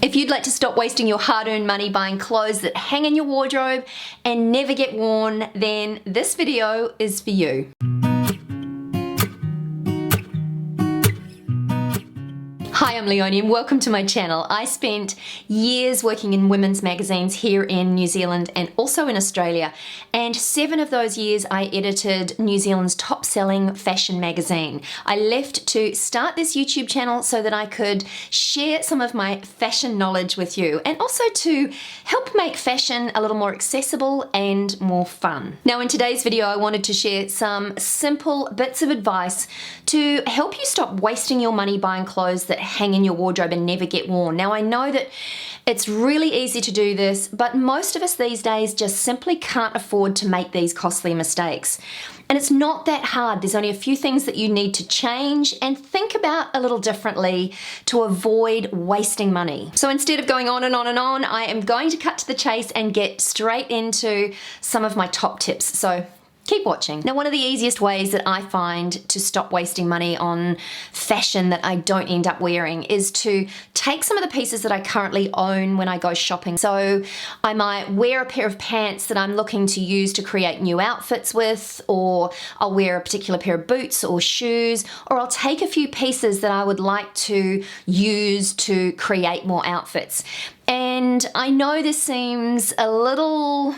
If you'd like to stop wasting your hard-earned money buying clothes that hang in your wardrobe and never get worn, then this video is for you. Hi, I'm Leonie and welcome to my channel. I spent years working in women's magazines here in New Zealand and also in Australia, and 7 of those years I edited New Zealand's top-selling fashion magazine. I left to start this YouTube channel so that I could share some of my fashion knowledge with you and also to help make fashion a little more accessible and more fun. Now, in today's video I wanted to share some simple bits of advice to help you stop wasting your money buying clothes that hang in your wardrobe and never get worn. Now, I know that it's really easy to do this, but most of us these days just simply can't afford to make these costly mistakes. And it's not that hard. There's only a few things that you need to change and think about a little differently to avoid wasting money. So instead of going on and on and on, I am going to cut to the chase and get straight into some of my top tips. So keep watching. Now, one of the easiest ways that I find to stop wasting money on fashion that I don't end up wearing is to take some of the pieces that I currently own when I go shopping. So I might wear a pair of pants that I'm looking to use to create new outfits with, or I'll wear a particular pair of boots or shoes, or I'll take a few pieces that I would like to use to create more outfits. And I know this seems a little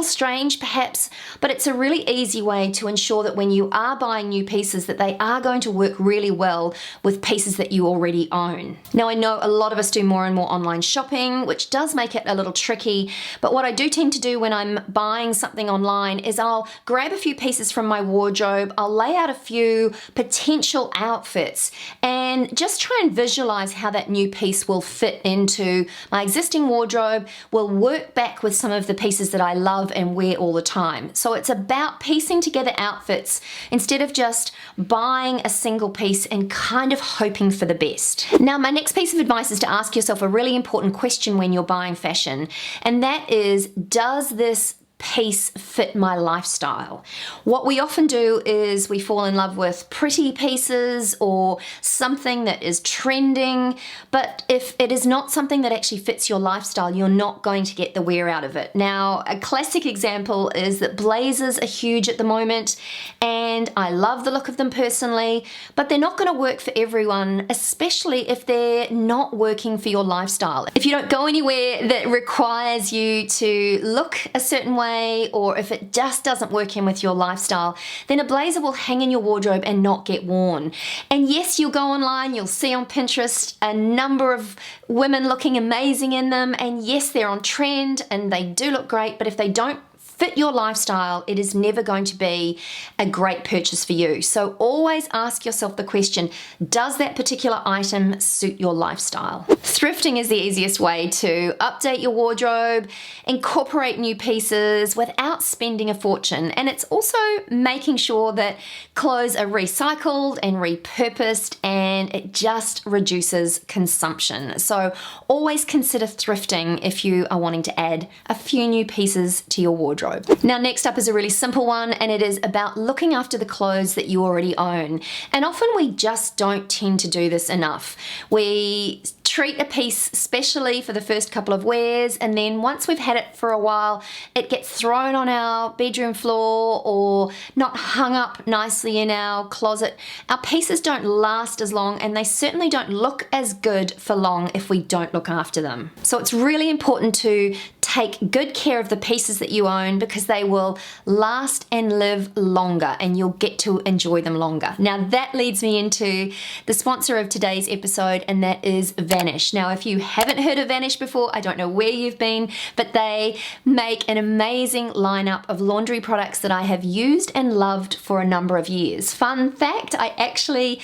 strange perhaps, but it's a really easy way to ensure that when you are buying new pieces that they are going to work really well with pieces that you already own. Now, I know a lot of us do more and more online shopping, which does make it a little tricky, but what I do tend to do when I'm buying something online is I'll grab a few pieces from my wardrobe, I'll lay out a few potential outfits and just try and visualize how that new piece will fit into my existing wardrobe, will work back with some of the pieces that I love and wear all the time. So it's about piecing together outfits instead of just buying a single piece and kind of hoping for the best. Now, my next piece of advice is to ask yourself a really important question when you're buying fashion, and that is, does this piece fit my lifestyle? What we often do is we fall in love with pretty pieces or something that is trending, but if it is not something that actually fits your lifestyle, you're not going to get the wear out of it. Now, a classic example is that blazers are huge at the moment, and I love the look of them personally, but they're not going to work for everyone, especially if they're not working for your lifestyle. If you don't go anywhere that requires you to look a certain way, or if it just doesn't work in with your lifestyle, then a blazer will hang in your wardrobe and not get worn. And yes, you'll go online, you'll see on Pinterest a number of women looking amazing in them, and yes, they're on trend and they do look great, but if they don't fit your lifestyle, it is never going to be a great purchase for you. So always ask yourself the question, does that particular item suit your lifestyle? Thrifting is the easiest way to update your wardrobe, incorporate new pieces without spending a fortune. And it's also making sure that clothes are recycled and repurposed, and it just reduces consumption. So always consider thrifting if you are wanting to add a few new pieces to your wardrobe. Now, next up is a really simple one, and it is about looking after the clothes that you already own. And often we just don't tend to do this enough. We treat a piece specially for the first couple of wears, and then once we've had it for a while, it gets thrown on our bedroom floor or not hung up nicely in our closet. Our pieces don't last as long, and they certainly don't look as good for long if we don't look after them. So it's really important to take good care of the pieces that you own, because they will last and live longer and you'll get to enjoy them longer. Now, that leads me into the sponsor of today's episode, and that is Vanish. Now, if you haven't heard of Vanish before, I don't know where you've been, but they make an amazing lineup of laundry products that I have used and loved for a number of years. Fun fact, I actually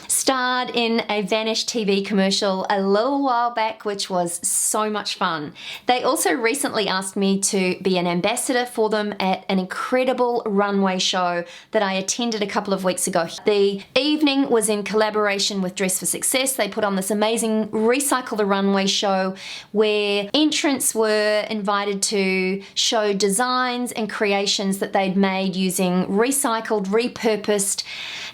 starred in a Vanish TV commercial a little while back, which was so much fun. They also recently asked me to be an ambassador for them at an incredible runway show that I attended a couple of weeks ago. The evening was in collaboration with Dress for Success. They put on this amazing Recycle the Runway show where entrants were invited to show designs and creations that they'd made using recycled, repurposed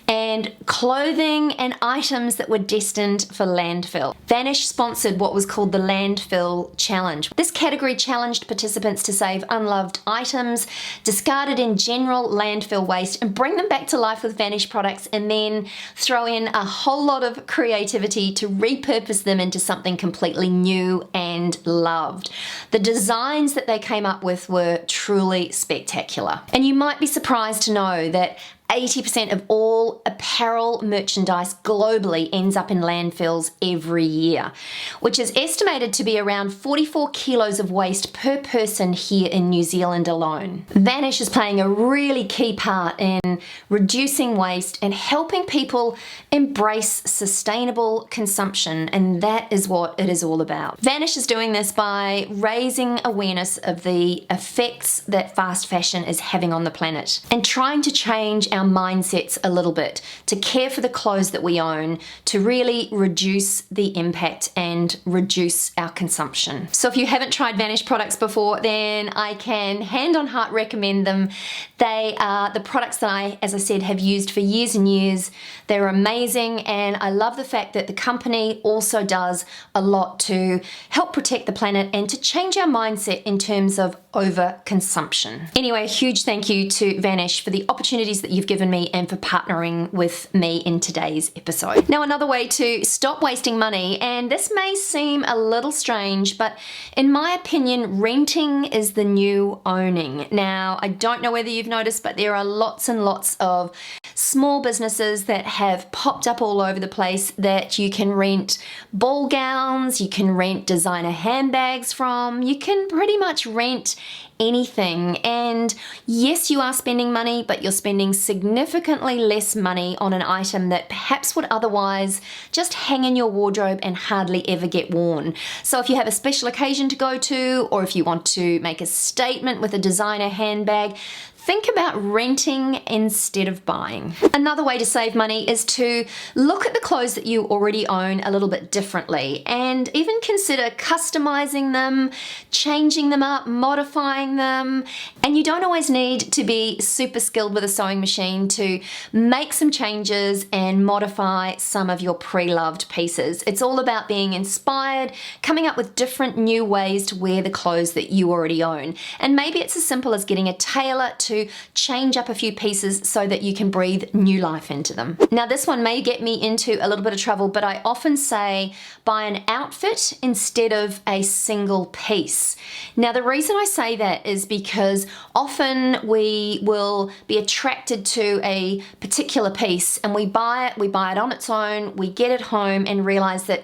and clothing and items that were destined for landfill. Vanish sponsored what was called the Landfill Challenge. This category challenged participants to save unloved items, discarded in general landfill waste, and bring them back to life with Vanish products, and then throw in a whole lot of creativity to repurpose them into something completely new and loved. The designs that they came up with were truly spectacular. And you might be surprised to know that 80% of all apparel merchandise globally ends up in landfills every year, which is estimated to be around 44 kilos of waste per person here in New Zealand alone. Vanish is playing a really key part in reducing waste and helping people embrace sustainable consumption, and that is what it is all about. Vanish is doing this by raising awareness of the effects that fast fashion is having on the planet and trying to change our mindsets a little bit to care for the clothes that we own, to really reduce the impact and reduce our consumption. So if you haven't tried Vanish products before, then I can hand on heart recommend them. They are the products that I, as I said, have used for years and years. They're amazing, and I love the fact that the company also does a lot to help protect the planet and to change our mindset in terms of overconsumption. Anyway, a huge thank you to Vanish for the opportunities that you've given me and for partnering with me in today's episode. Now, another way to stop wasting money, and this may seem a little strange, but in my opinion, renting is the new owning. Now, I don't know whether you've noticed, but there are lots and lots of small businesses that have popped up all over the place that you can rent ball gowns, you can rent designer handbags from, you can pretty much rent anything. And yes, you are spending money, but you're spending significantly less money on an item that perhaps would otherwise just hang in your wardrobe and hardly ever get worn. So if you have a special occasion to go to, or if you want to make a statement with a designer handbag, think about renting instead of buying. Another way to save money is to look at the clothes that you already own a little bit differently and even consider customizing them, changing them up, modifying them. And you don't always need to be super skilled with a sewing machine to make some changes and modify some of your pre-loved pieces. It's all about being inspired, coming up with different new ways to wear the clothes that you already own. And maybe it's as simple as getting a tailor to change up a few pieces so that you can breathe new life into them. Now, this one may get me into a little bit of trouble, but I often say buy an outfit instead of a single piece. Now, the reason I say that is because often we will be attracted to a particular piece and we buy it on its own, we get it home and realize that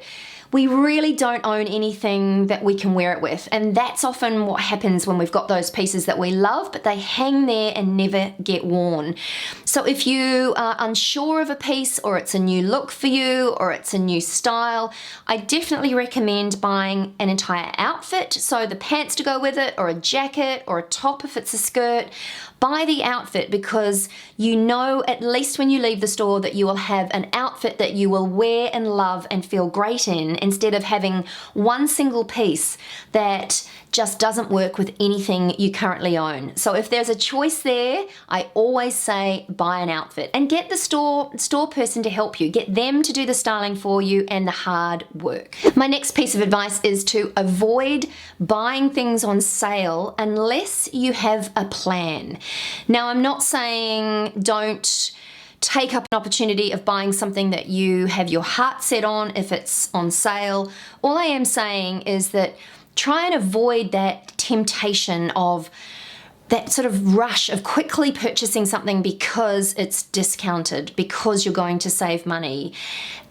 we really don't own anything that we can wear it with. And that's often what happens when we've got those pieces that we love, but they hang there and never get worn. So if you are unsure of a piece, or it's a new look for you, or it's a new style, I definitely recommend buying an entire outfit. So the pants to go with it, or a jacket, or a top if it's a skirt. Buy the outfit, because you know at least when you leave the store that you will have an outfit that you will wear and love and feel great in, instead of having one single piece that just doesn't work with anything you currently own. So if there's a choice there, I always say buy an outfit and get the store person to help you. Get them to do the styling for you and the hard work. My next piece of advice is to avoid buying things on sale unless you have a plan. Now, I'm not saying don't take up an opportunity of buying something that you have your heart set on if it's on sale. All I am saying is that try and avoid that temptation of that sort of rush of quickly purchasing something because it's discounted, because you're going to save money.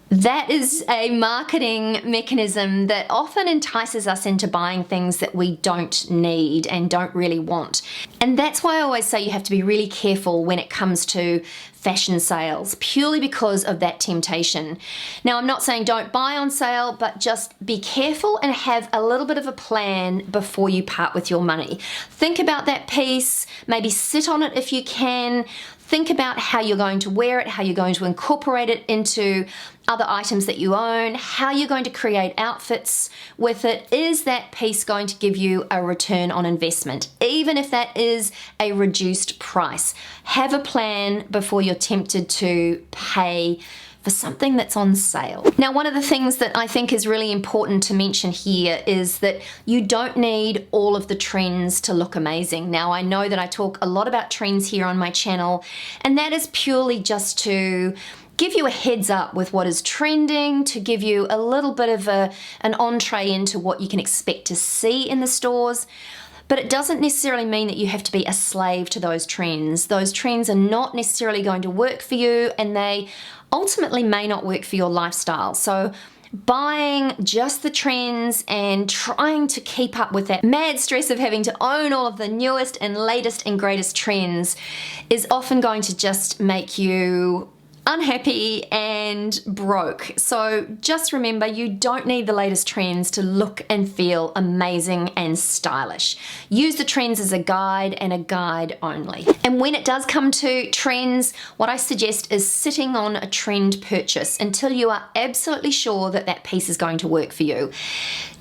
That is a marketing mechanism that often entices us into buying things that we don't need and don't really want. And that's why I always say you have to be really careful when it comes to fashion sales, purely because of that temptation. Now, I'm not saying don't buy on sale, but just be careful and have a little bit of a plan before you part with your money. Think about that piece, maybe sit on it if you can. think about how you're going to wear it, how you're going to incorporate it into other items that you own, how you're going to create outfits with it. Is that piece going to give you a return on investment, even if that is a reduced price? Have a plan before you're tempted to pay for something that's on sale. Now, one of the things that I think is really important to mention here is that you don't need all of the trends to look amazing. Now, I know that I talk a lot about trends here on my channel, and that is purely just to give you a heads up with what is trending, to give you a little bit of an entree into what you can expect to see in the stores. But it doesn't necessarily mean that you have to be a slave to those trends. Those trends are not necessarily going to work for you, and they ultimately may not work for your lifestyle. So buying just the trends and trying to keep up with that mad stress of having to own all of the newest and latest and greatest trends is often going to just make you unhappy and broke. So just remember, you don't need the latest trends to look and feel amazing and stylish. Use the trends as a guide, and a guide only. And when it does come to trends, what I suggest is sitting on a trend purchase until you are absolutely sure that that piece is going to work for you.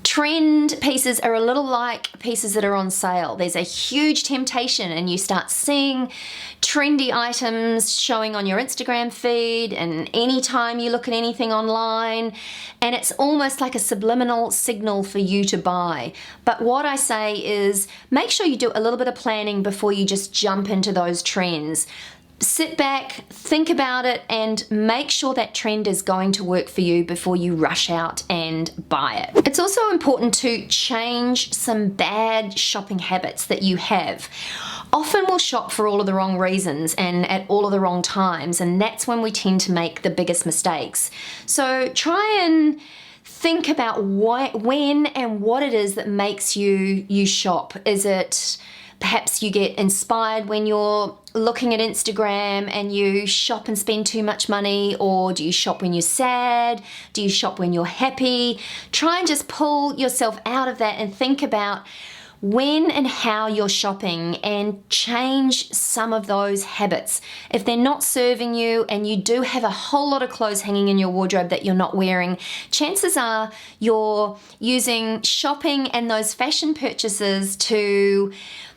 Trend pieces are a little like pieces that are on sale. There's a huge temptation, and you start seeing trendy items showing on your Instagram feed and anytime you look at anything online, and it's almost like a subliminal signal for you to buy. But what I say is make sure you do a little bit of planning before you just jump into those trends. Sit back, think about it, and make sure that trend is going to work for you before you rush out and buy it. It's also important to change some bad shopping habits that you have. Often we'll shop for all of the wrong reasons and at all of the wrong times, and that's when we tend to make the biggest mistakes. So try and think about when and what it is that makes you shop. Is it perhaps you get inspired when you're looking at Instagram and you shop and spend too much money? Or do you shop when you're sad? Do you shop when you're happy? Try and just pull yourself out of that and think about when and how you're shopping, and change some of those habits. If they're not serving you and you do have a whole lot of clothes hanging in your wardrobe that you're not wearing, chances are you're using shopping and those fashion purchases to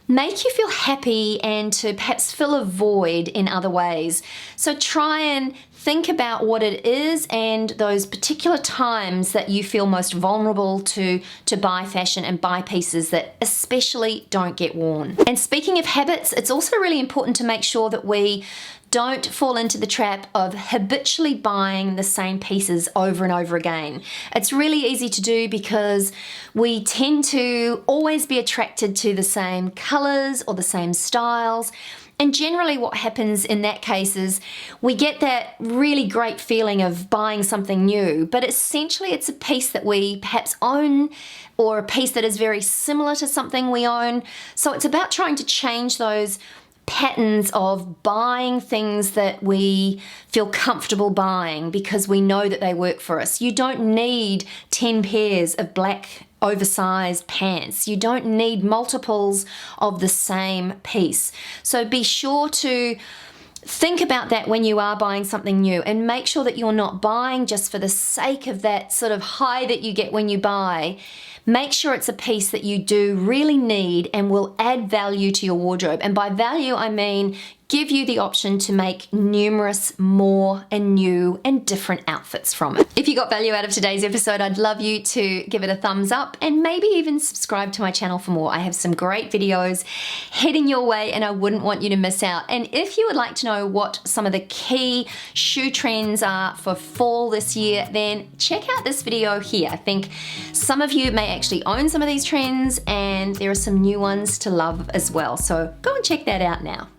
make you feel happy and to perhaps fill a void in other ways. So try and think about what it is and those particular times that you feel most vulnerable to buy fashion and buy pieces that especially don't get worn. And speaking of habits, it's also really important to make sure that we don't fall into the trap of habitually buying the same pieces over and over again. It's really easy to do because we tend to always be attracted to the same colors or the same styles. And generally what happens in that case is we get that really great feeling of buying something new, but essentially it's a piece that we perhaps own or a piece that is very similar to something we own. So it's about trying to change those patterns of buying things that we feel comfortable buying because we know that they work for us. You don't need 10 pairs of black oversized pants. You don't need multiples of the same piece. So be sure to think about that when you are buying something new, and make sure that you're not buying just for the sake of that sort of high that you get when you buy. Make sure it's a piece that you do really need and will add value to your wardrobe. And by value, I mean give you the option to make numerous more and new and different outfits from it. If you got value out of today's episode, I'd love you to give it a thumbs up and maybe even subscribe to my channel for more. I have some great videos heading your way and I wouldn't want you to miss out. And if you would like to know what some of the key shoe trends are for fall this year, then check out this video here. I think some of you may actually own some of these trends and there are some new ones to love as well. So go and check that out now.